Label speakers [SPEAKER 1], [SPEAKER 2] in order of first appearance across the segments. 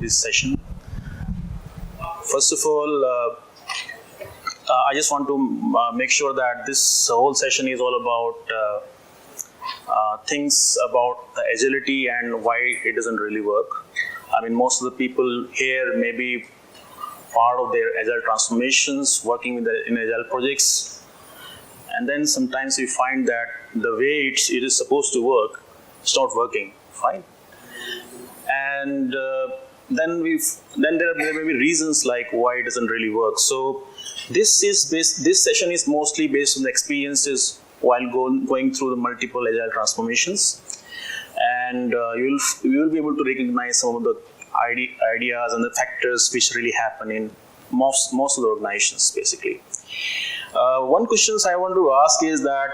[SPEAKER 1] this session. First of all, I just want to make sure that this whole session is all about things about the agility and why it doesn't really work. I mean, most of the people here may be part of their agile transformations, working in agile projects, and then sometimes we find that the way it is supposed to work, it's not working. Fine, and then there may be reasons like why it doesn't really work. So this session is mostly based on the experiences while going through the multiple agile transformations, and you will be able to recognize some of the ideas and the factors which really happen in most of the organizations, basically. One question I want to ask is that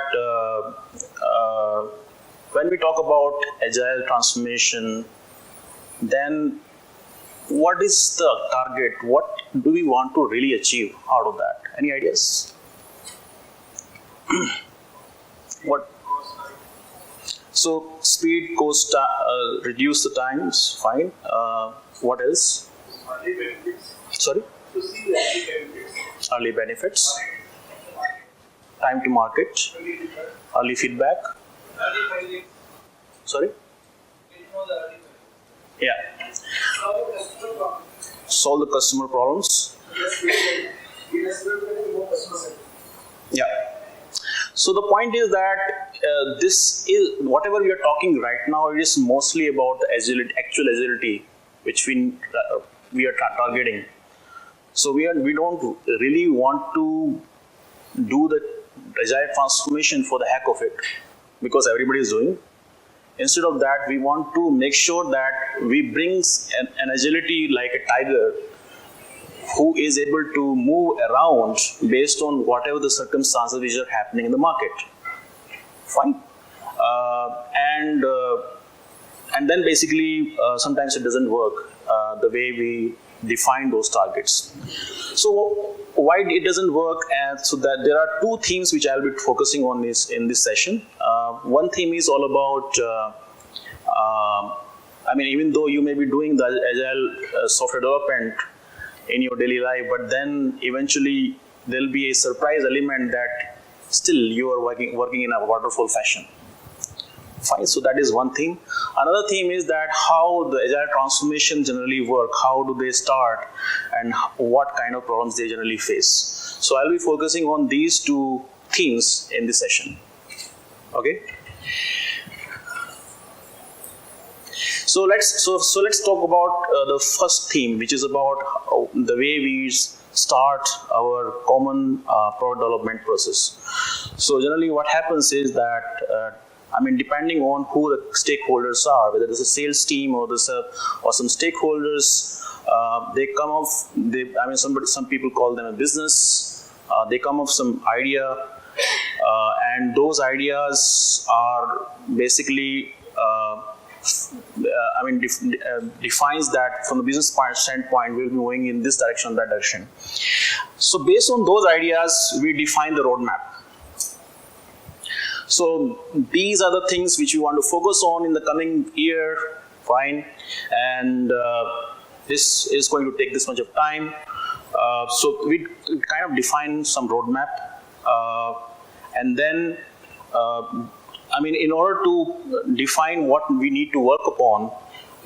[SPEAKER 1] when we talk about agile transformation, then what is the target? What do we want to really achieve out of that? Any ideas? What? So speed, cost, reduce the times, fine. What else?
[SPEAKER 2] Early benefits.
[SPEAKER 1] Sorry?
[SPEAKER 2] To see the early benefits.
[SPEAKER 1] Early benefits. Time to market. Early feedback. Sorry? Yeah. Solve the customer problems. Yeah. So the point is that this is whatever we are talking right now. It is mostly about the agility, actual agility, which we are targeting. So we don't really want to do the agile transformation for the heck of it, because everybody is doing. Instead of that, we want to make sure that we bring an agility like a tiger who is able to move around based on whatever the circumstances which are happening in the market. Fine. And then basically sometimes it doesn't work the way we define those targets. So why it doesn't work? So that there are two themes which I'll be focusing on in this session. One theme is all about I mean, even though you may be doing the agile software development in your daily life, but then eventually there'll be a surprise element that still you are working in a waterfall fashion. Fine, so that is one theme. Another theme is that how the agile transformation generally work, how do they start, and what kind of problems they generally face. So I'll be focusing on these two themes in this session. Okay. So let's talk about the first theme, which is about the way we start our common product development process. So generally, what happens is that I mean, depending on who the stakeholders are, whether it's a sales team or some stakeholders, they come up. Some people call them a business. They come up with some idea, and those ideas are basically. Defines that from the business standpoint, we'll be moving in this direction, that direction. So based on those ideas, we define the roadmap. So these are the things which we want to focus on in the coming year, fine. And this is going to take this much of time. So we kind of define some roadmap. And then in order to define what we need to work upon,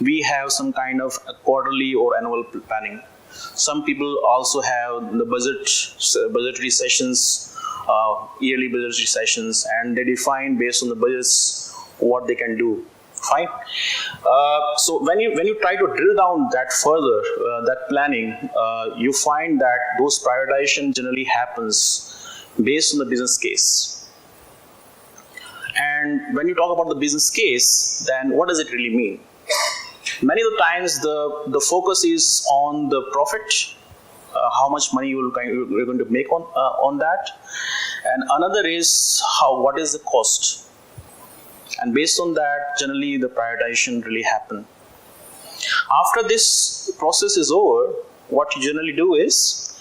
[SPEAKER 1] we have some kind of a quarterly or annual planning. Some people also have the budgetary sessions, yearly budgetary sessions, and they define based on the budgets what they can do. Fine. So when you try to drill down that further, that planning, you find that those prioritization generally happens based on the business case. And when you talk about the business case, then what does it really mean? Many of the times the focus is on the profit, how much money you're going to make on that, and another is what is the cost. And based on that, generally the prioritization really happen. After this process is over, what you generally do is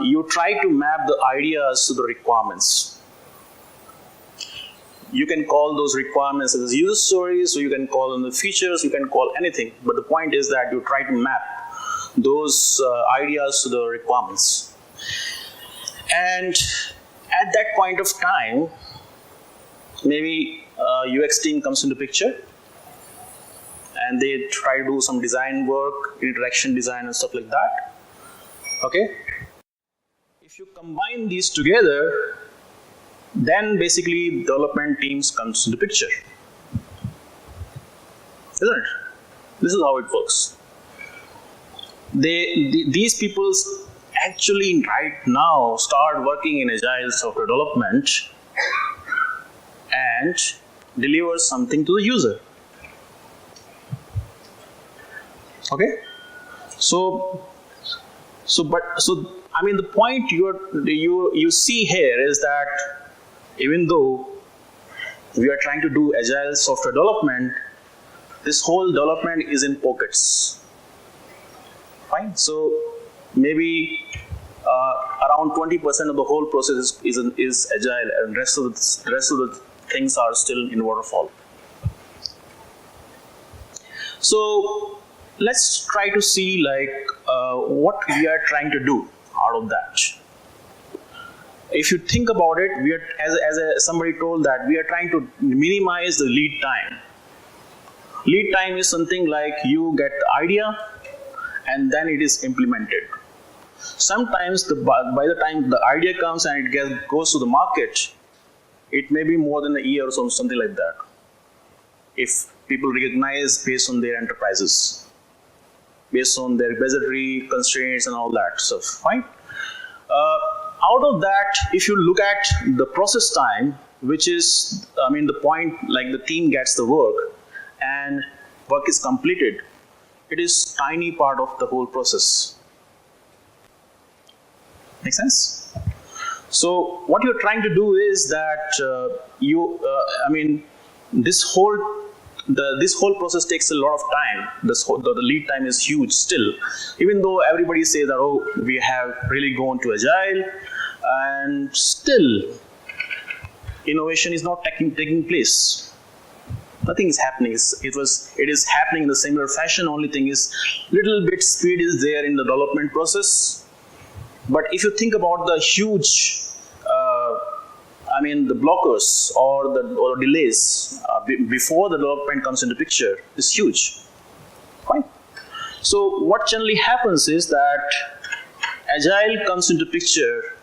[SPEAKER 1] you try to map the ideas to the requirements. You can call those requirements as user stories, so you can call them the features, you can call anything. But the point is that you try to map those ideas to the requirements. And at that point of time, maybe UX team comes into picture and they try to do some design work, interaction design and stuff like that. Okay? If you combine these together, then basically development teams comes into picture. Isn't it? This is how it works. These people actually right now start working in Agile software development and deliver something to the user. Okay? So I mean, the point you see here is that even though we are trying to do Agile software development, this whole development is in pockets. Fine. So maybe around 20% of the whole process is Agile, and rest of the things are still in Waterfall. So let's try to see what we are trying to do out of that. If you think about it, we are, as somebody told, that we are trying to minimize the lead time. Lead time is something like you get the idea and then it is implemented. Sometimes by the time the idea comes and it goes to the market, it may be more than a year or something like that, if people recognize based on their enterprises, based on their budgetary constraints and all that stuff. Fine. Out of that, if you look at the process time, which is, I mean, the point, like the team gets the work and work is completed, it is tiny part of the whole process. Make sense? So what you're trying to do is that this whole process takes a lot of time. The lead time is huge still, even though everybody says that, oh, we have really gone to Agile, and still innovation is not taking place. Nothing is happening. It is happening in the similar fashion. Only thing is, little bit speed is there in the development process. But if you think about the huge, the blockers or the delays before the development comes into picture is huge. Fine. So what generally happens is that Agile comes into picture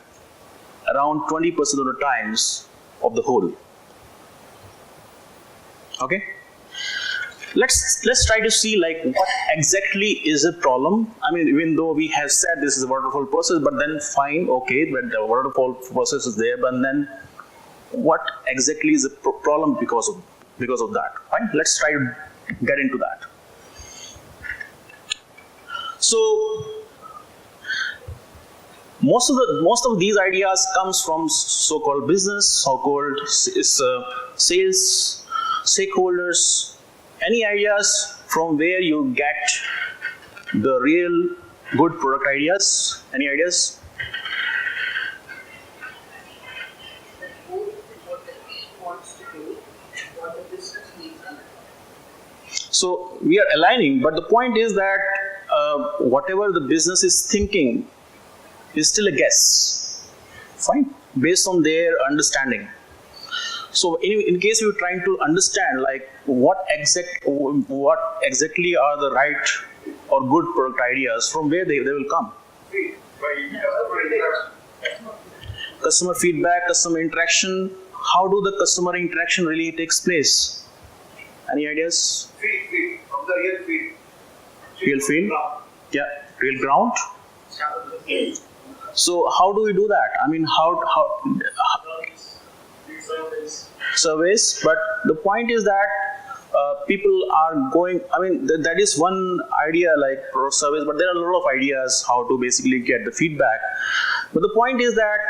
[SPEAKER 1] around 20% of the times of the whole. Okay. Let's try to see what exactly is a problem. I mean, even though we have said this is a waterfall process, but then fine, okay, but the waterfall process is there, but then what exactly is the problem because of that? Fine. Let's try to get into that. So most of these ideas comes from so-called business, so-called sales, stakeholders. Any ideas from where you get the real good product ideas? Any ideas? So we are aligning, but the point is that whatever the business is thinking is still a guess. Fine, based on their understanding. So in case you're trying to understand what exactly are the right or good product ideas, from where they will come. Customer feedback, customer interaction. How do the customer interaction really takes place? Any ideas?
[SPEAKER 2] Feed from the real feed.
[SPEAKER 1] Real field? Yeah, real ground. So how do we do that? I mean, how surveys, but the point is that people are going, I mean, that is one idea pro surveys, but there are a lot of ideas how to basically get the feedback. But the point is that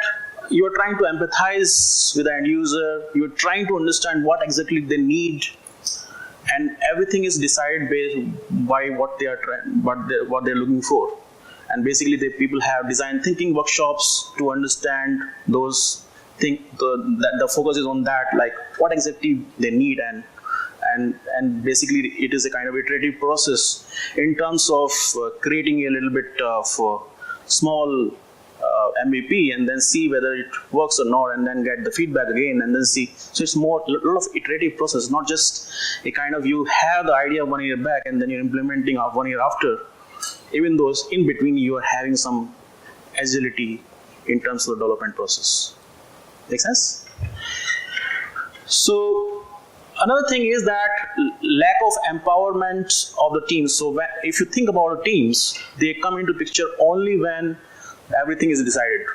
[SPEAKER 1] you are trying to empathize with the end user, you are trying to understand what exactly they need, and everything is decided based by what they are what they're looking for. And basically people have design thinking workshops to understand those that the focus is on that, like what exactly they need, and basically it is a kind of iterative process in terms of creating a little bit of small MVP and then see whether it works or not, and then get the feedback again and then see. So it's more a lot of iterative process, not just a kind of you have the idea 1 year back and then you're implementing 1 year after. Even though in between you are having some agility in terms of the development process. Make sense? So another thing is that lack of empowerment of the teams. So if you think about the teams, they come into picture only when everything is decided.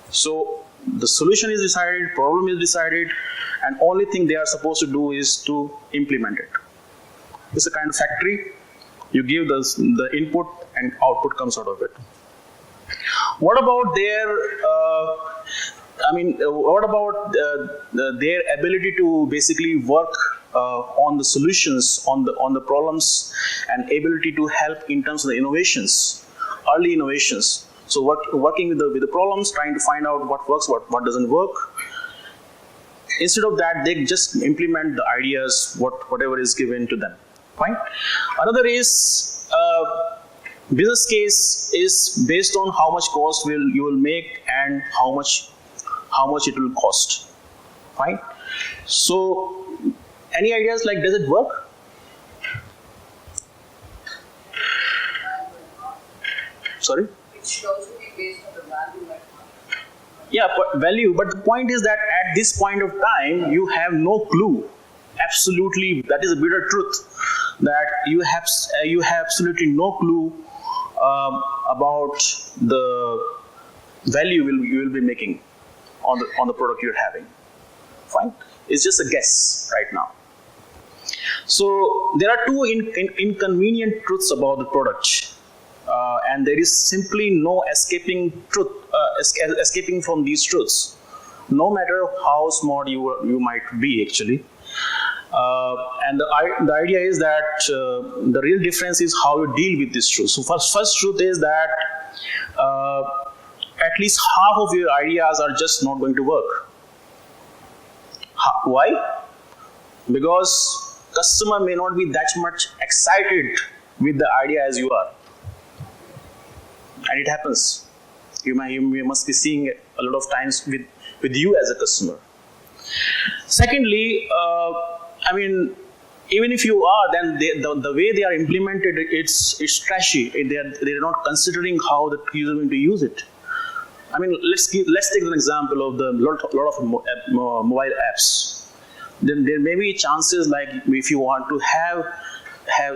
[SPEAKER 1] So the solution is decided, problem is decided, and only thing they are supposed to do is to implement it. It's a kind of factory. You give the input and output comes out of it. What about their ability to basically work on the solutions, on the problems, and ability to help in terms of the innovations, early innovations. So working with the problems, trying to find out what works, what doesn't work. Instead of that, they just implement the ideas, whatever is given to them. Fine. Another is business case is based on how much cost you will make and how much it will cost. Fine. So any ideas, like does it work? Sorry?
[SPEAKER 3] It should also be based on the value.
[SPEAKER 1] Yeah, value. But the point is that at this point of time, you have no clue. Absolutely, that is a bitter truth. That you have absolutely no clue about the value you will be making on the product you're having. Fine, it's just a guess right now. So there are two inconvenient truths about the product, and there is simply no escaping from these truths, no matter how smart you might be actually. And the idea is that the real difference is how you deal with this truth. So first truth is that at least half of your ideas are just not going to work. Why? Because customer may not be that much excited with the idea as you are, and it happens. You must be seeing it a lot of times with you as a customer. Secondly, even if you are, then the way they are implemented, it's trashy. They're not considering how the user is going to use it. Let's take an example of the lot of mobile apps. Then there may be chances like if you want to have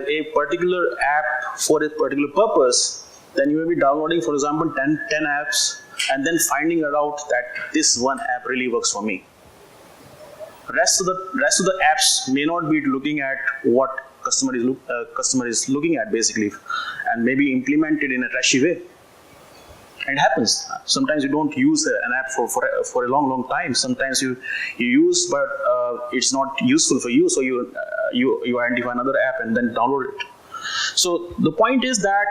[SPEAKER 1] a particular app for a particular purpose, then you may be downloading, for example, 10 apps and then finding out that this one app really works for me. Rest of the apps may not be looking at what customer is looking at basically, and maybe implemented in a trashy way. It happens. Sometimes you don't use an app for a long time. Sometimes you use, but it's not useful for you. So you identify another app and then download it. So the point is that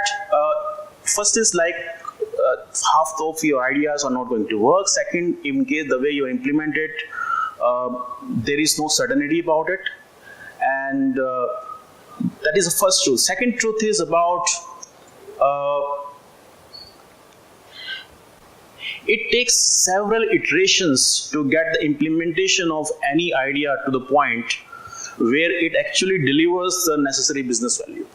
[SPEAKER 1] first is like half of your ideas are not going to work. Second, in case the way you implement it, there is no certainty about it, and that is the first truth. Second truth is about it takes several iterations to get the implementation of any idea to the point where it actually delivers the necessary business value.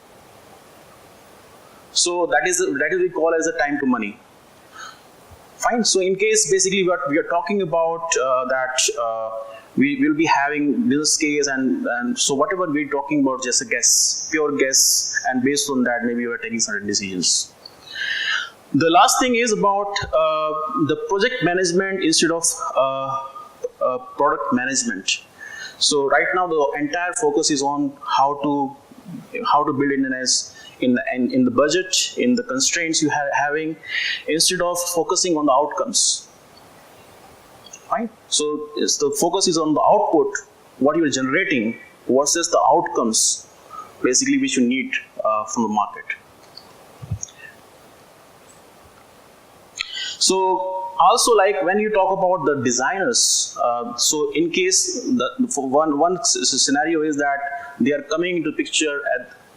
[SPEAKER 1] So that is we call as a time to money. Fine. So in case basically what we are talking about that we will be having business case and so whatever we're talking about, just a guess, pure guess, and based on that maybe we are taking certain decisions. The last thing is about the project management instead of product management. So right now the entire focus is on how to build in the budget, in the constraints you are having, instead of focusing on the outcomes. Fine. So the focus is on the output, what you are generating, versus the outcomes, basically, which you need from the market. So also, like when you talk about the designers, so in case for one scenario is that they are coming into picture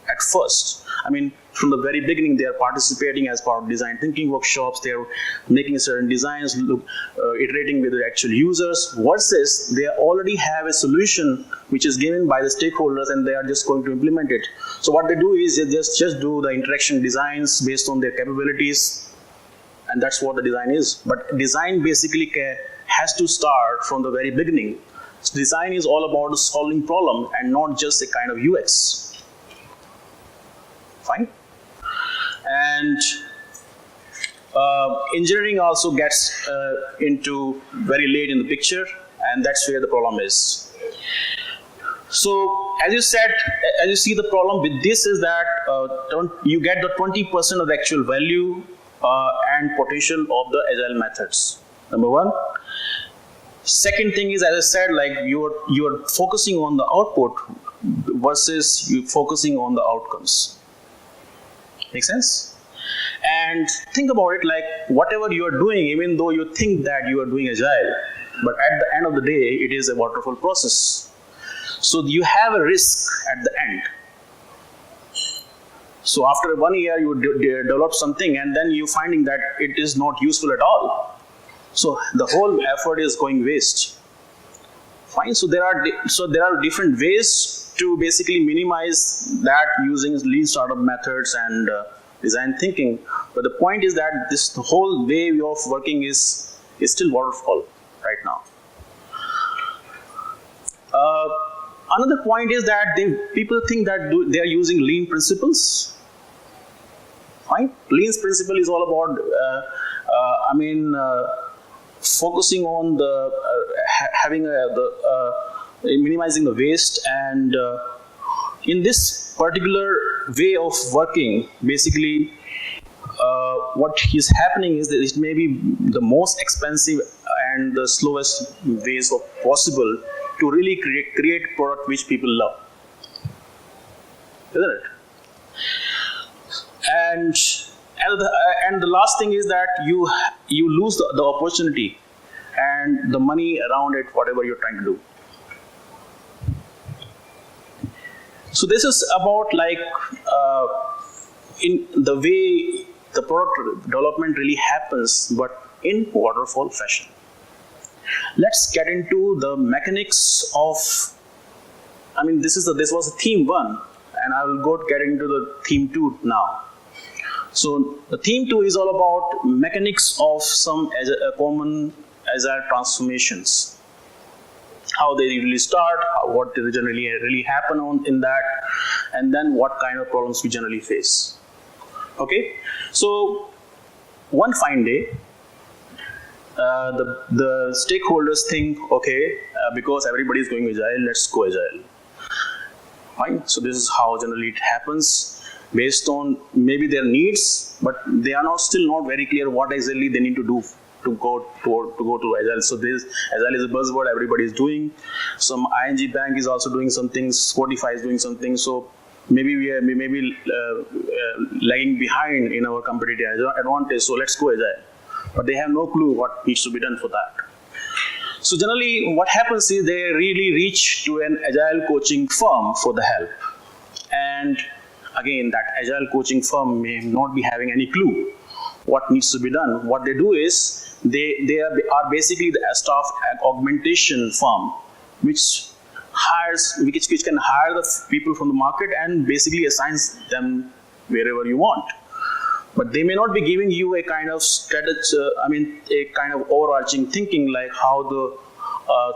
[SPEAKER 1] at first. I mean, from the very beginning, they are participating as part of design thinking workshops. They are making certain designs, iterating with the actual users. Versus, they already have a solution which is given by the stakeholders, and they are just going to implement it. So what they do is they just do the interaction designs based on their capabilities, and that's what the design is. But design basically has to start from the very beginning. So design is all about solving problem and not just a kind of UX. Fine. And engineering also gets into very late in the picture, and that's where the problem is. So as you said, as you see, the problem with this is that you get the 20% of the actual value and potential of the agile methods. Number one. Second thing is, as I said, like you're focusing on the output versus you focusing on the outcomes. Make sense? And think about it, like whatever you are doing, even though you think that you are doing agile, but at the end of the day, it is a waterfall process. So you have a risk at the end. So after 1 year, you develop something, and then you finding that it is not useful at all. So the whole effort is going waste. Fine. So there are different ways to basically minimize that using lean startup methods and design thinking. But the point is that the whole way of working is still waterfall right now. Another point is that people think that they are using lean principles. Fine. Lean principle is all about, focusing on the minimizing the waste, and in this particular way of working, basically what is happening is that it may be the most expensive and the slowest ways of possible to really create product which people love, isn't it? And the last thing is that you lose the opportunity and the money around it, whatever you're trying to do. So this is about like in the way the product development really happens, but in waterfall fashion. Let's get into the mechanics of. This was theme 1, and I will get into the theme 2 now. So the theme 2 is all about mechanics of some common agile transformations. How they really start, what generally really happen in that, and then what kind of problems we generally face. Okay, so one fine day, the stakeholders think, okay, because everybody is going agile, let's go agile. Fine. So this is how generally it happens, based on maybe their needs, but they are still not very clear what exactly they need to do to go to agile. So this agile is a buzzword everybody is doing. Some ING bank is also doing some things. Spotify is doing something. So maybe we are lagging behind in our competitive advantage. So let's go agile. But they have no clue what needs to be done for that. So generally, what happens is they really reach to an agile coaching firm for the help. And again, that agile coaching firm may not be having any clue what needs to be done. What they do is they are basically the staff augmentation firm, which can hire the people from the market and basically assigns them wherever you want. But they may not be giving you a kind of strategy, a kind of overarching thinking like how the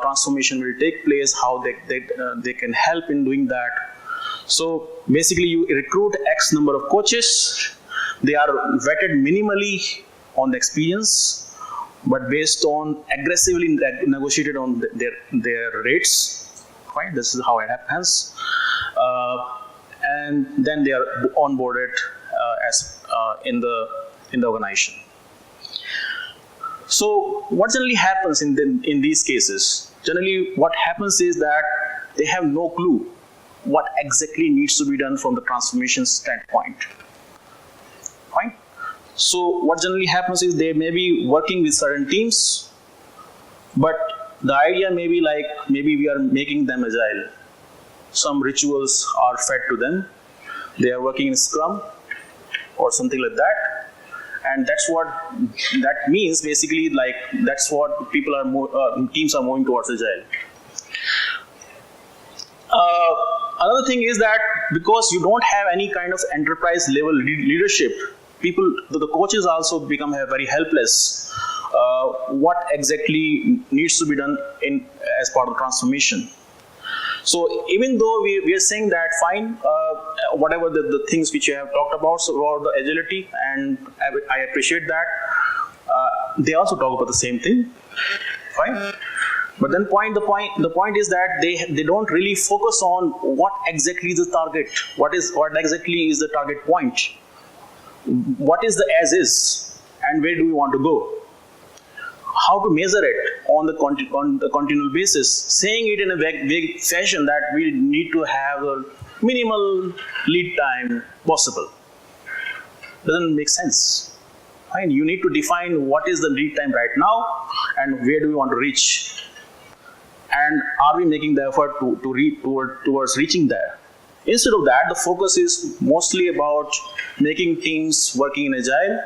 [SPEAKER 1] transformation will take place, how they can help in doing that. So basically you recruit X number of coaches. They are vetted minimally on the experience, but based on aggressively negotiated on their rates. Right? This is how it happens. And then they are onboarded in the organization. So what generally happens in these cases? Generally, what happens is that they have no clue what exactly needs to be done from the transformation standpoint. Fine. So what generally happens is they may be working with certain teams, but the idea may be like maybe we are making them agile. Some rituals are fed to them. They are working in Scrum or something like that, and that's what that means. Basically, like that's what people are teams are moving towards agile. Another thing is that because you don't have any kind of enterprise level leadership, the coaches also become very helpless. What exactly needs to be done as part of the transformation? So even though we are saying that fine, whatever the things which you have talked about, so about the agility, and I appreciate that, they also talk about the same thing, fine. But then the point is that they don't really focus on what exactly is the target, what exactly is the target point, what is the as is, and where do we want to go, how to measure it on the continual basis, saying it in a vague fashion that we need to have a minimal lead time possible. Doesn't make sense. Fine, you need to define what is the lead time right now and where do we want to reach. And are we making the effort towards reaching there? Instead of that, the focus is mostly about making teams working in Agile,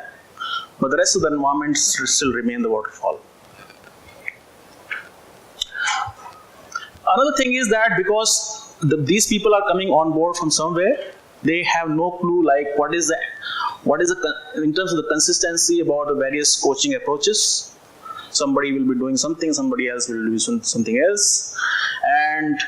[SPEAKER 1] but the rest of the environments still remain the waterfall. Another thing is that because these people are coming on board from somewhere, they have no clue like what is in terms of the consistency about the various coaching approaches. Somebody will be doing something, somebody else will do something else, and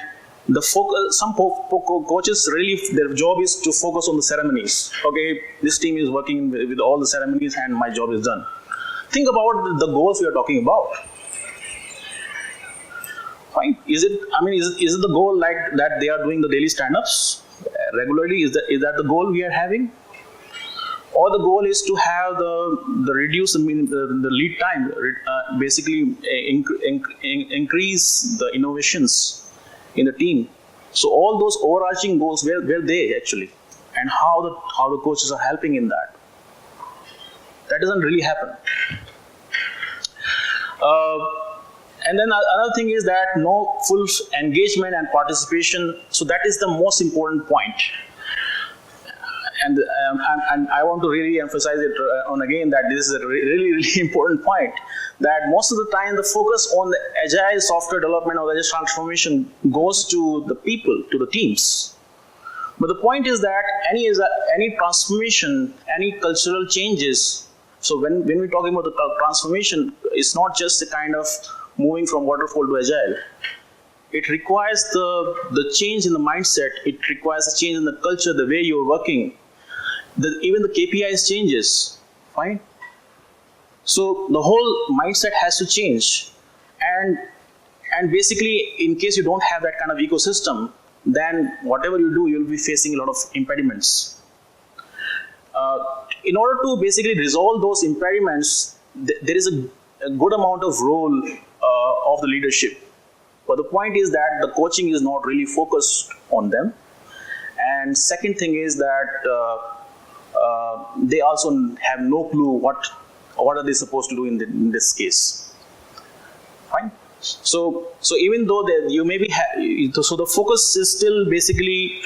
[SPEAKER 1] the focus. Some coaches really their job is to focus on the ceremonies. Okay, this team is working with all the ceremonies, and my job is done. Think about the goals we are talking about. Fine. Is it the goal like that they are doing the daily stand-ups regularly? Is that the goal we are having? Or the goal is to have the reduce the lead time, basically increase the innovations in the team. So all those overarching goals, where they actually, and how the coaches are helping in that. That doesn't really happen. And then another thing is that no full engagement and participation. So that is the most important point. And I want to really emphasize it on again that this is a really, really important point, that most of the time the focus on the agile software development or agile transformation goes to the people, to the teams. But the point is that any transformation, any cultural changes, so when we're talking about the transformation, it's not just a kind of moving from waterfall to agile. It requires the change in the mindset, it requires a change in the culture, the way you're working. Even the KPIs changes, fine? So the whole mindset has to change. And basically, in case you don't have that kind of ecosystem, then whatever you do, you'll be facing a lot of impediments. In order to basically resolve those impediments, there is a good amount of role of the leadership. But the point is that the coaching is not really focused on them. And second thing is that they also have no clue what are they supposed to do in this case. Fine. So even though you may be so the focus is still basically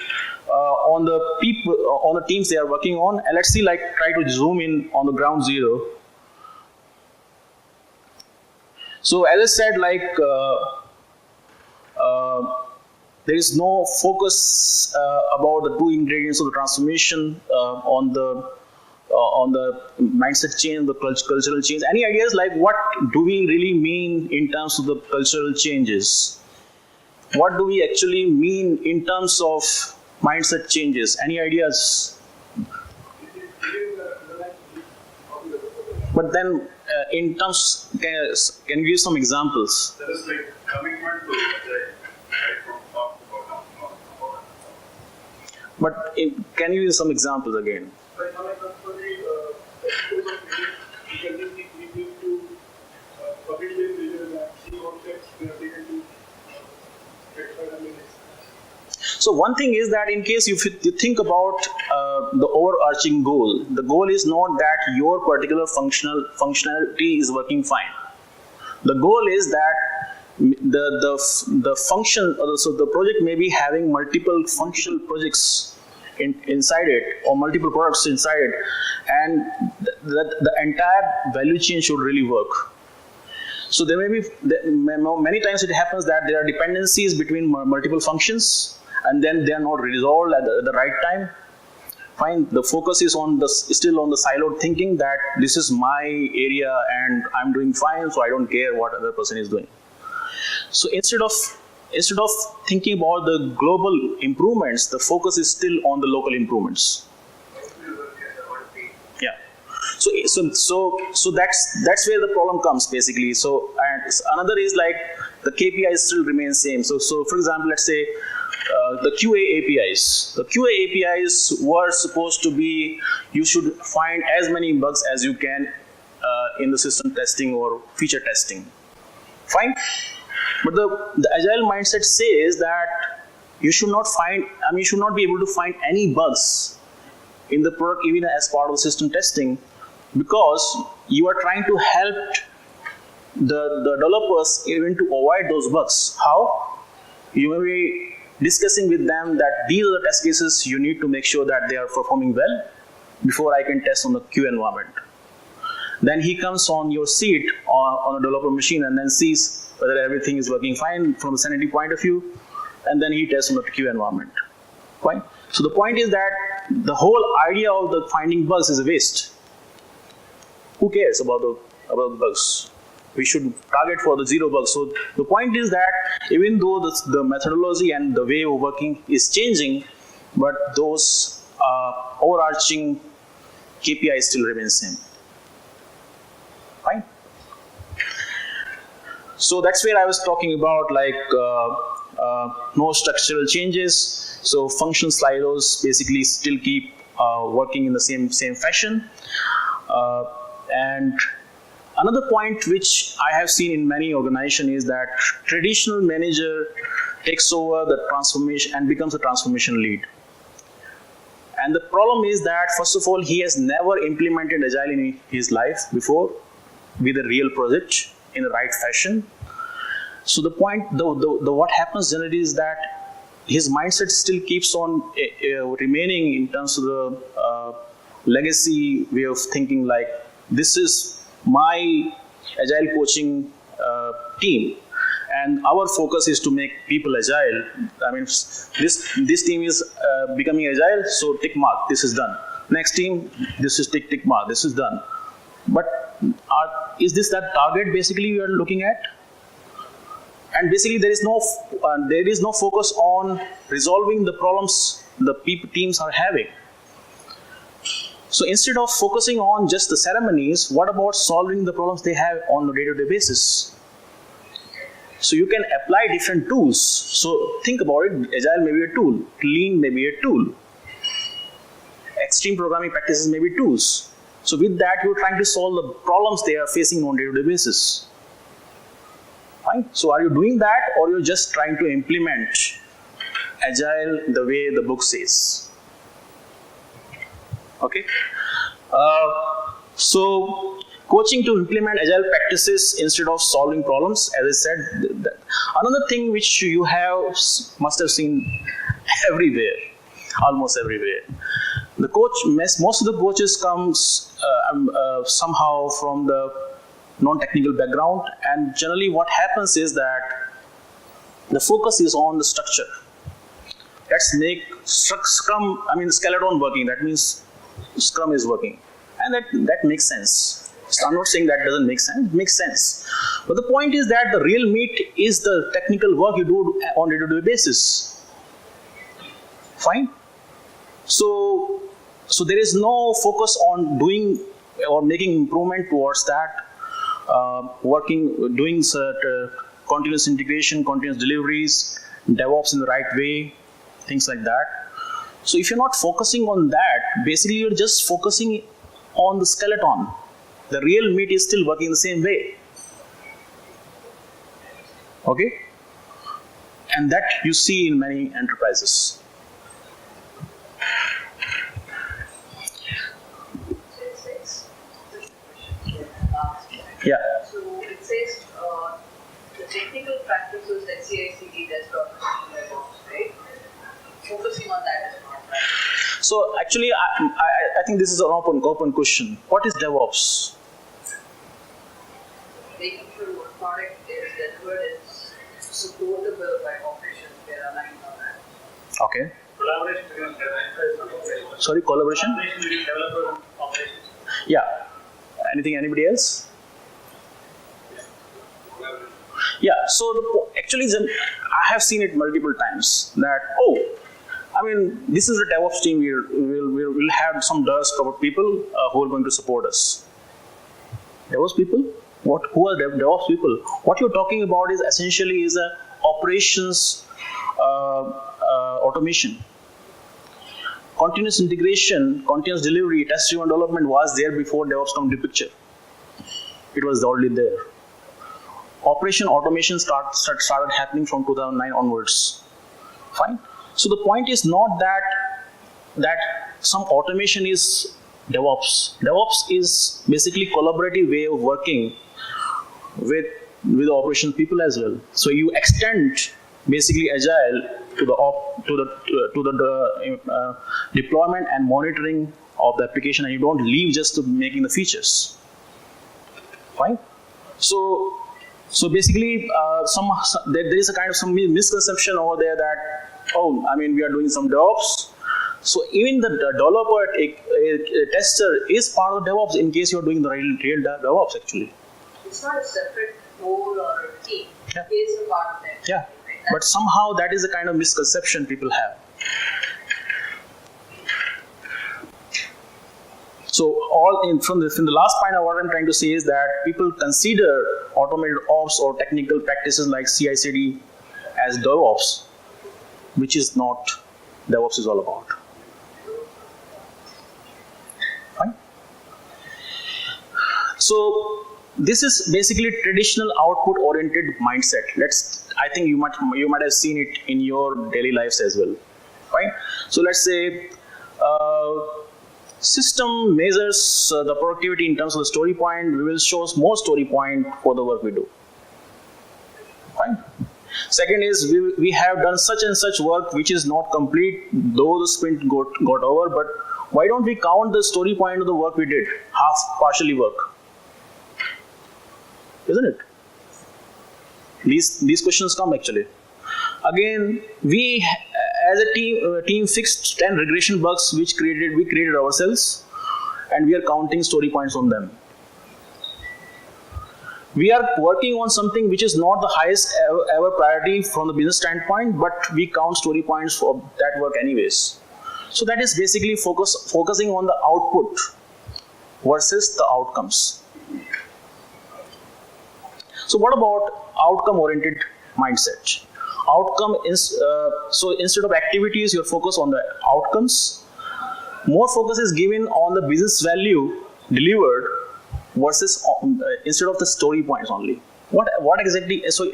[SPEAKER 1] on the people, on the teams they are working on. And let's see, like try to zoom in on the ground zero. So as I said, like there is no focus about the two ingredients of the transformation on the mindset change, the cultural change. Any ideas like what do we really mean in terms of the cultural changes? What do we actually mean in terms of mindset changes? Any ideas? But then in terms, can you give some examples?
[SPEAKER 2] That is like commitment to agile, right from top to bottom.
[SPEAKER 1] But can you use some examples again?
[SPEAKER 2] But for the we can just need to publish them and see concepts we are taken to rectify them in next.
[SPEAKER 1] So one thing is that in case you think about the overarching goal, the goal is not that your particular functionality is working fine. The goal is that the function, so the project may be having multiple functional projects inside it, or multiple products inside it, and the entire value chain should really work. So there may be, many times it happens that there are dependencies between multiple functions, and then they are not resolved at the right time. Fine, the focus is still on the siloed thinking that this is my area and I'm doing fine, so I don't care what other person is doing. So instead of thinking about the global improvements, the focus is still on the local improvements. Yeah. So that's where the problem comes basically. So, and another is like the KPIs still remain same. So for example, let's say the QA APIs. The QA APIs were supposed to be, you should find as many bugs as you can in the system testing or feature testing. Fine. But the agile mindset says that you should not be able to find any bugs in the product even as part of the system testing, because you are trying to help the developers even to avoid those bugs. How? You may be discussing with them that these are the test cases you need to make sure that they are performing well before I can test on the Q environment. Then he comes on your seat on a developer machine and then sees whether everything is working fine from the sanity point of view, and then he tests on the Q environment. Fine. So the point is that the whole idea of the finding bugs is a waste. Who cares about the bugs? We should target for the 0 bugs. So the point is that even though the methodology and the way of working is changing, but those overarching KPIs still remain same. Fine. So that's where I was talking about like no structural changes. So function silos basically still keep working in the same fashion. And another point which I have seen in many organizations is that traditional manager takes over the transformation and becomes a transformation lead. And the problem is that, first of all, he has never implemented Agile in his life before with a real project in the right fashion. So the point, what happens generally is that his mindset still keeps on remaining in terms of the legacy way of thinking, like this is my Agile coaching team, and our focus is to make people Agile. I mean, this team is becoming Agile, so tick mark, this is done. Next team, this is tick mark, this is done. But is this that target basically you are looking at? And basically there is no focus on resolving the problems the teams are having. So instead of focusing on just the ceremonies, what about solving the problems they have on a day-to-day basis? So you can apply different tools. So think about it, Agile may be a tool, Lean may be a tool, extreme programming practices may be tools. So with that, you're trying to solve the problems they are facing on a day-to-day basis. Fine. So are you doing that, or you're just trying to implement Agile the way the book says? Okay. So coaching to implement Agile practices instead of solving problems, as I said. Another thing which you must have seen everywhere, almost everywhere. The coach, most of the coaches comes somehow from the non-technical background, and generally what happens is that the focus is on the structure. Let's make Scrum, the skeleton working. That means Scrum is working, and that makes sense. So I'm not saying that doesn't make sense. It makes sense. But the point is that the real meat is the technical work you do on a day-to-day basis. Fine. So there is no focus on doing or making improvement towards that. Doing continuous integration, continuous deliveries, DevOps in the right way, things like that. So if you're not focusing on that, basically you're just focusing on the skeleton. The real meat is still working the same way. Okay? And that you see in many enterprises. Yeah.
[SPEAKER 3] So it says the technical practices that CI/CD does not, right? Focusing on that is not right.
[SPEAKER 1] So actually, I think this is an open question. What is DevOps?
[SPEAKER 3] Making sure what product is delivered is supportable by operations. We are aligned on that.
[SPEAKER 1] Okay.
[SPEAKER 2] Collaboration between developers and operations.
[SPEAKER 1] Sorry, collaboration?
[SPEAKER 2] Collaboration between developers and operations.
[SPEAKER 1] Yeah. Anybody else?
[SPEAKER 2] Collaboration.
[SPEAKER 1] Yeah. So actually, I have seen it multiple times that this is a DevOps team. We'll have some DevOps people who are going to support us. DevOps people? Who are DevOps people? What you're talking about is essentially a operations automation. Continuous integration, continuous delivery, test-driven development was there before DevOps come to picture. It was already there. Operation automation started happening from 2009 onwards. Fine. So the point is not that some automation is DevOps. DevOps is basically collaborative way of working with the operations people as well. So you extend basically Agile to the deployment and monitoring of the application, and you don't leave just to making the features. Fine. So basically, there is a kind of some misconception over there that we are doing some DevOps. So even the developer, a tester is part of DevOps in case you are doing the real DevOps actually.
[SPEAKER 3] It's not a separate role or a team.
[SPEAKER 1] Yeah.
[SPEAKER 3] It's a part of that.
[SPEAKER 1] Yeah.
[SPEAKER 3] Right?
[SPEAKER 1] But somehow that is the kind of misconception people have. So from the last point, what I'm trying to say is that people consider automated ops or technical practices like CI/CD as DevOps, which is not DevOps is all about. Fine. So this is basically traditional output-oriented mindset. I think you might have seen it in your daily lives as well. Right? So let's say system measures the productivity in terms of the story point. We will show more story point for the work we do. Fine. Second is we have done such and such work which is not complete, though the sprint got over. But why don't we count the story point of the work we did, partially work? Isn't it? These questions come actually. Again, we as a team fixed 10 regression bugs which we created ourselves, and we are counting story points on them. We are working on something which is not the highest ever priority from the business standpoint, but we count story points for that work anyways. So that is basically focusing on the output versus the outcomes. So what about outcome-oriented mindset? Outcome is so instead of activities, you're focused on the outcomes. More focus is given on the business value delivered versus instead of the story points only. What exactly? So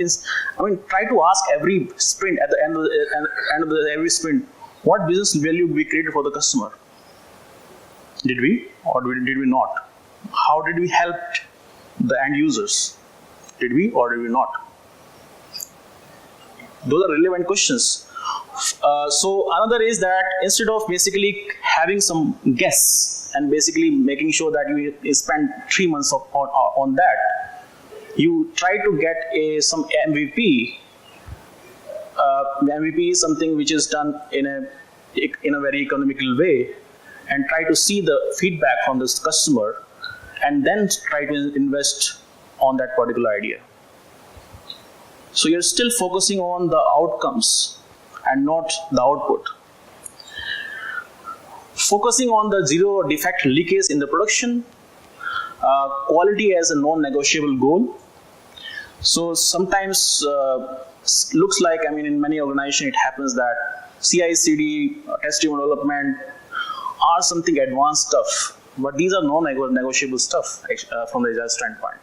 [SPEAKER 1] try to ask every sprint at the end of every sprint, what business value we created for the customer? Did we or did we not? How did we help the end users? Did we or did we not? Those are relevant questions. So another is that instead of basically having some guess and basically making sure that you spend 3 months on that, you try to get some MVP. MVP is something which is done in a very economical way, and try to see the feedback from this customer, and then try to invest on that particular idea. So you're still focusing on the outcomes and not the output. Focusing on the zero defect leakage in the production, quality as a non-negotiable goal. So sometimes looks like, in many organizations it happens that CI/CD, test-driven development are something advanced stuff, but these are non-negotiable stuff from the Agile standpoint.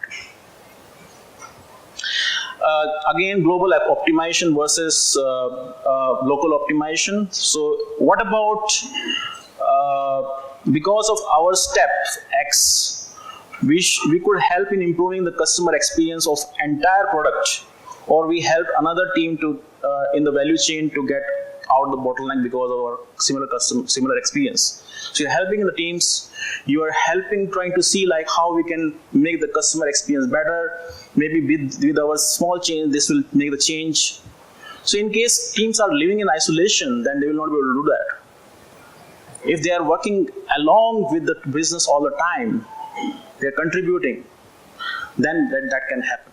[SPEAKER 1] Again, global optimization versus local optimization. So what about because of our step X, we could help in improving the customer experience of entire product, or we help another team to in the value chain to get out the bottleneck because of our similar experience. So you're helping the teams, you are helping trying to see like how we can make the customer experience better. Maybe with our small change, this will make the change. So in case teams are living in isolation, then they will not be able to do that. If they are working along with the business all the time, they are contributing, then that can happen.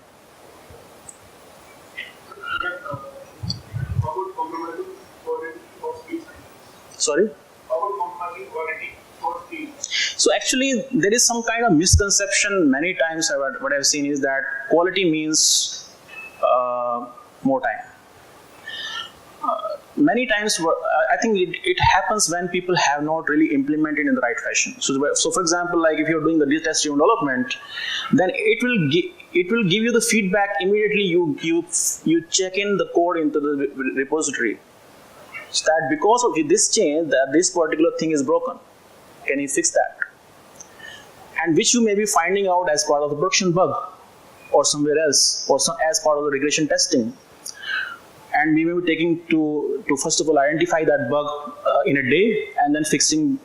[SPEAKER 1] Sorry? So actually, there is some kind of misconception many times. What I've seen is that quality means more time. Many times, I think it happens when people have not really implemented in the right fashion. So for example, like if you're doing the test-driven development, then it will give you the feedback immediately. You check in the code into the repository. So that because of this change, that this particular thing is broken. Can you fix that? And which you may be finding out as part of the production bug, or somewhere else, or as part of the regression testing. And we may be taking to first of all identify that bug in a day, and then fixing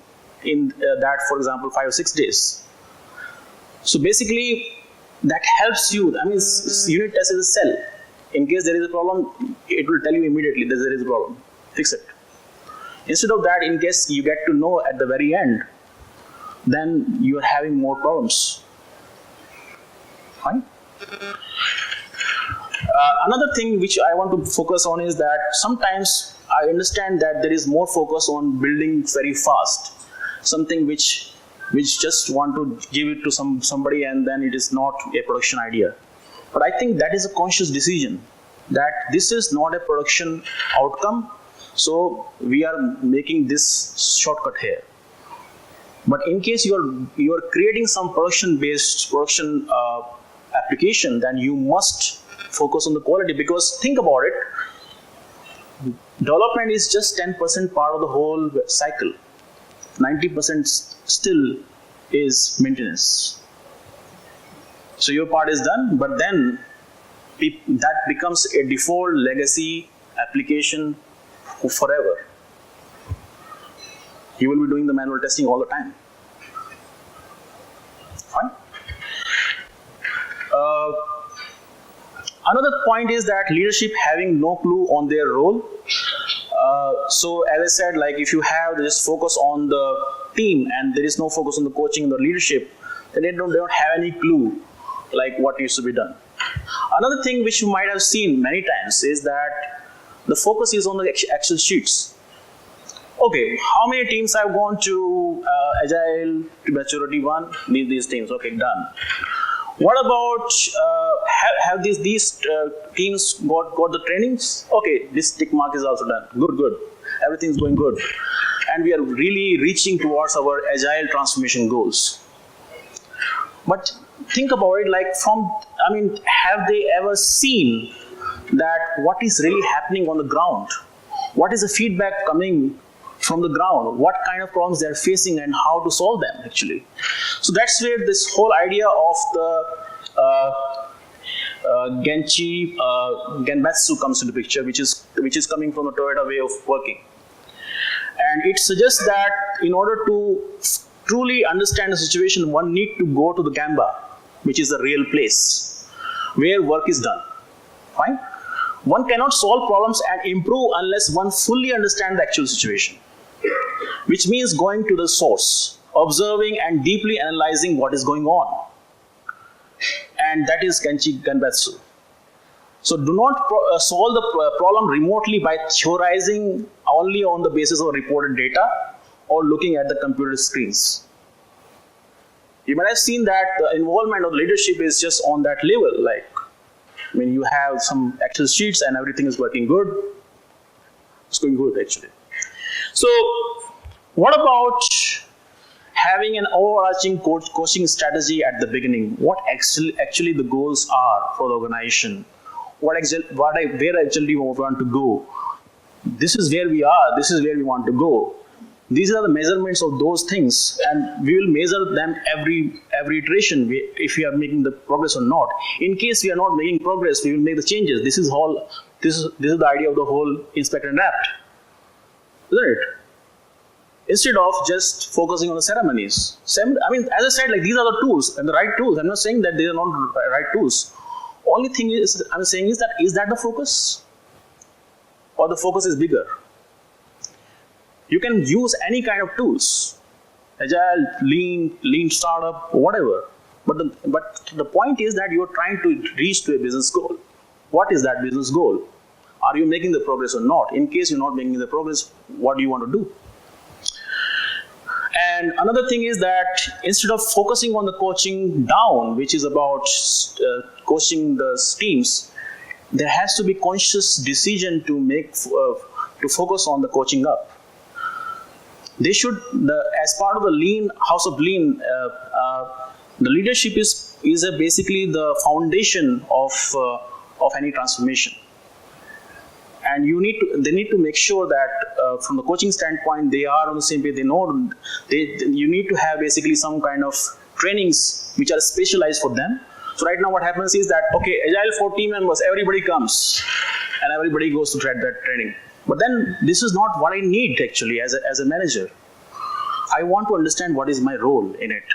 [SPEAKER 1] in that, for example, 5 or 6 days. So basically, that helps you. I mean, unit test is a cell. In case there is a problem, it will tell you immediately that there is a problem. Fix it. Instead of that, in case you get to know at the very end, then you are having more problems. Fine. Another thing which I want to focus on is that sometimes I understand that there is more focus on building very fast, something which just want to give it to somebody and then it is not a production idea. But I think that is a conscious decision that this is not a production outcome, so we are making this shortcut here. But in case you are creating some production application, then you must focus on the quality, because think about it, development is just 10% part of the whole cycle. 90% still is maintenance. So your part is done, but then that becomes a default legacy application forever. You will be doing the manual testing all the time. Fine. Another point is that leadership having no clue on their role. So as I said, like if you have this focus on the team and there is no focus on the coaching and the leadership, then they don't have any clue like what needs to be done. Another thing which you might have seen many times is that the focus is on the Excel sheets. Okay, how many teams have gone to Agile to Maturity 1? These teams, okay, done. What about have these teams got the trainings? Okay, this tick mark is also done. Good. Everything's going good. And we are really reaching towards our Agile transformation goals. But think about it like have they ever seen that what is really happening on the ground? What is the feedback coming from the ground? What kind of problems they are facing and how to solve them actually? So that's where this whole idea of the Genbatsu comes into picture, which is coming from the Toyota way of working. And it suggests that in order to truly understand the situation, one need to go to the Gemba, which is the real place where work is done. Fine? One cannot solve problems and improve unless one fully understands the actual situation, which means going to the source, observing and deeply analyzing what is going on. And that is Genbatsu. So do not solve the problem remotely by theorizing only on the basis of reported data or looking at the computer screens. You might have seen that the involvement of leadership is just on that level. Like, when you have some Excel sheets and everything is working good, it's going good actually. So, what about having an overarching coaching strategy at the beginning? What actually the goals are for the organization? where actually we want to go. This is where we are. This is where we want to go. These are the measurements of those things, and we will measure them every iteration if we are making the progress or not. In case we are not making progress, we will make the changes. This is the idea of the whole inspect and adapt, isn't it? Instead of just focusing on the ceremonies. I mean, as I said, like, these are the tools and the right tools. I'm not saying that they are not the right tools. Only thing I'm saying is that the focus, or the focus is bigger? You can use any kind of tools, Agile, lean startup, whatever. But the point is that you're trying to reach to a business goal. What is that business goal? Are you making the progress or not? In case you're not making the progress, what do you want to do? And another thing is that instead of focusing on the coaching down, which is about coaching the teams, there has to be conscious decision to make to focus on the coaching up. They should, as part of the lean house of lean, the leadership is basically the foundation of any transformation. And they need to make sure that from the coaching standpoint, they are on the same page. They know you need to have basically some kind of trainings which are specialized for them. So right now what happens is that, okay, Agile for team members, everybody comes and everybody goes to that training. But then this is not what I need actually as a manager. I want to understand what is my role in it.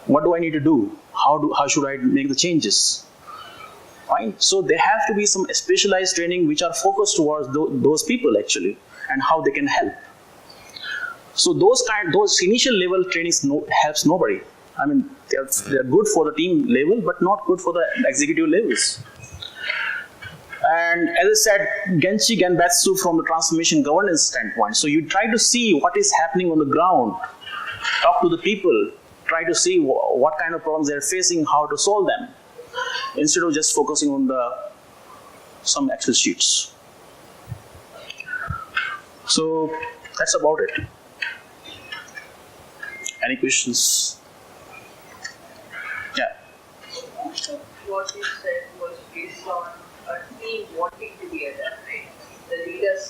[SPEAKER 1] What do I need to do? How should I make the changes? Fine. So there have to be some specialized training which are focused towards those people actually, and how they can help. So those initial level trainings helps nobody. I mean, they're good for the team level, but not good for the executive levels. And as I said, Genchi Genbatsu from the transformation governance standpoint. So you try to see what is happening on the ground, talk to the people, try to see what kind of problems they're facing, how to solve them, instead of just focusing on some Excel sheets. So that's about it. Any questions? Yeah.
[SPEAKER 3] Most of what you said was based on a team wanting to be Agile, right? The leaders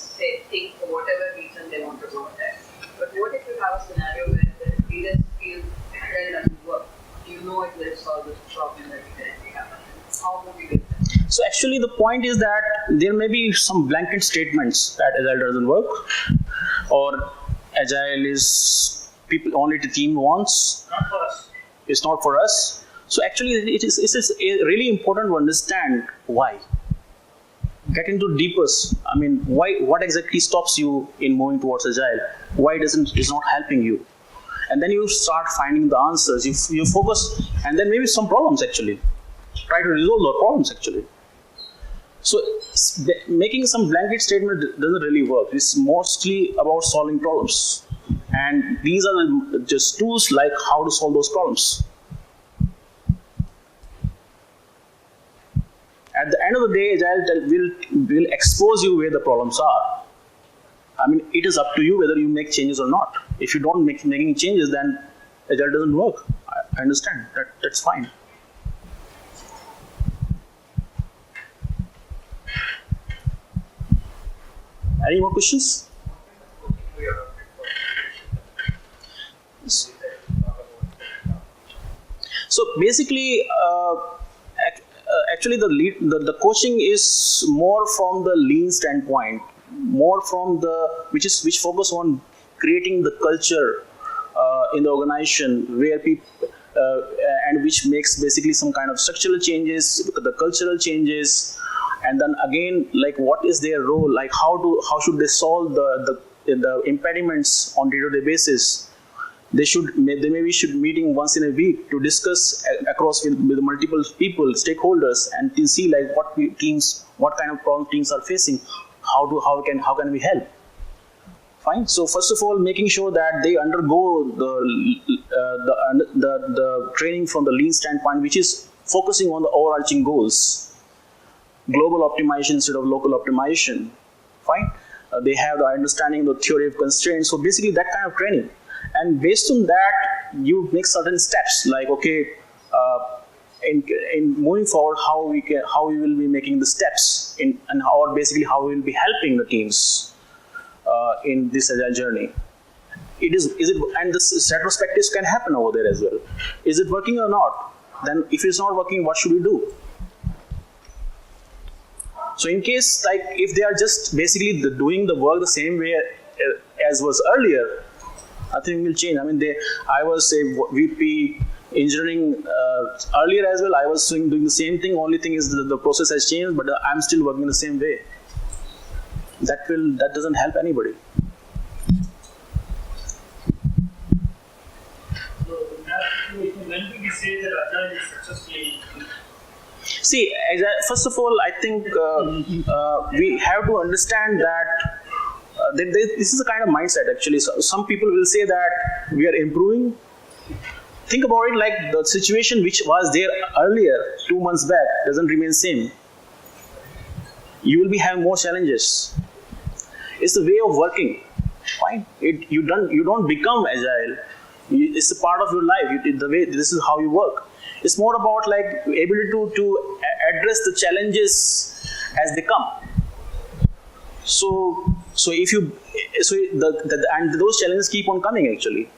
[SPEAKER 3] think for whatever reason they want to go there. But what if you have a scenario where the leaders feel Agile doesn't work? You know it will solve the problem that you currently have. How would you do that?
[SPEAKER 1] So actually the point is that there may be some blanket statements that Agile doesn't work, or Agile is people only the team wants.
[SPEAKER 2] Not for us.
[SPEAKER 1] It's not for us. So actually it is really important to understand why. Get into deepest. I mean, why? What exactly stops you in moving towards Agile? Why it's not helping you? And then you start finding the answers. You focus, and then maybe some problems actually. Try to resolve the problems actually. So making some blanket statement doesn't really work. It's mostly about solving problems, and these are just tools like how to solve those problems. At the end of the day, Agile will expose you where the problems are. I mean, it is up to you whether you make changes or not. If you don't make any changes, then Agile doesn't work. I understand. That's fine. Any more questions? So basically, actually the coaching is more from the lean standpoint, more from which focus on creating the culture in the organization where people and which makes basically some kind of structural changes, the cultural changes, and then again, like, what is their role, like how should they solve the impediments on day-to-day basis. They maybe should meeting once in a week to discuss across with multiple people, stakeholders, and to see like what kind of problem teams are facing, how can we help. Fine. So first of all, making sure that they undergo the training from the lean standpoint, which is focusing on the overarching goals, global optimization instead of local optimization. Fine. They have the understanding of the theory of constraints. So basically that kind of training. And based on that, you make certain steps like, okay, in moving forward, how we will be making the steps in, and how basically how we will be helping the teams in this agile journey. Is it, and this retrospectives can happen over there as well. Is it working or not? Then if it's not working, what should we do? So in case, like, if they are just basically doing the work the same way as was earlier, nothing will change. I mean, I was a VP engineering earlier as well. I was doing the same thing. Only thing is the process has changed, but I'm still working the same way. That doesn't help anybody.
[SPEAKER 2] So in that situation, when do we say that Agile is successfully?
[SPEAKER 1] See, first of all, I think we have to understand that this is a kind of mindset actually. So some people will say that we are improving. Think about it like the situation which was there earlier, 2 months back, doesn't remain same. You will be having more challenges. It's the way of working. Fine. You don't become agile. It's a part of your life. This is how you work. It's more about like ability to address the challenges as they come. And those challenges keep on coming actually.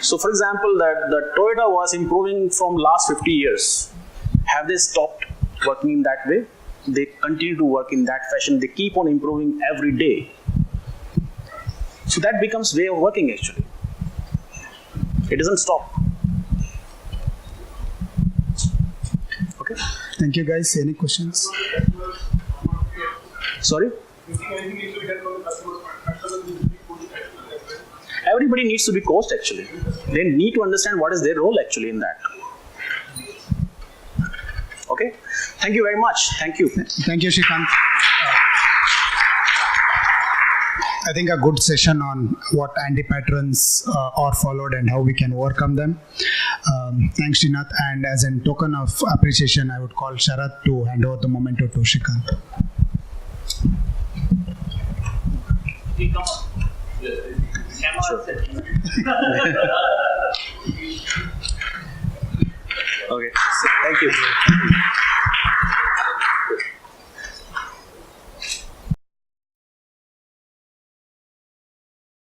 [SPEAKER 1] So for example, that Toyota was improving from last 50 years. Have they stopped working in that way? They continue to work in that fashion. They keep on improving every day. So that becomes way of working actually. It doesn't stop. Okay.
[SPEAKER 4] Thank you guys. Any questions?
[SPEAKER 1] Sorry? Everybody needs to be coached actually. They need to understand what is their role actually in that. Okay. Thank you very much. Thank you.
[SPEAKER 4] Thank you, Shrikant. I think a good session on what anti-patterns are followed and how we can overcome them. Thanks, Srinath. And as a token of appreciation, I would call Sharath to hand over the memento to Shrikant.
[SPEAKER 2] Come on.
[SPEAKER 1] Sure. Okay. So, thank you.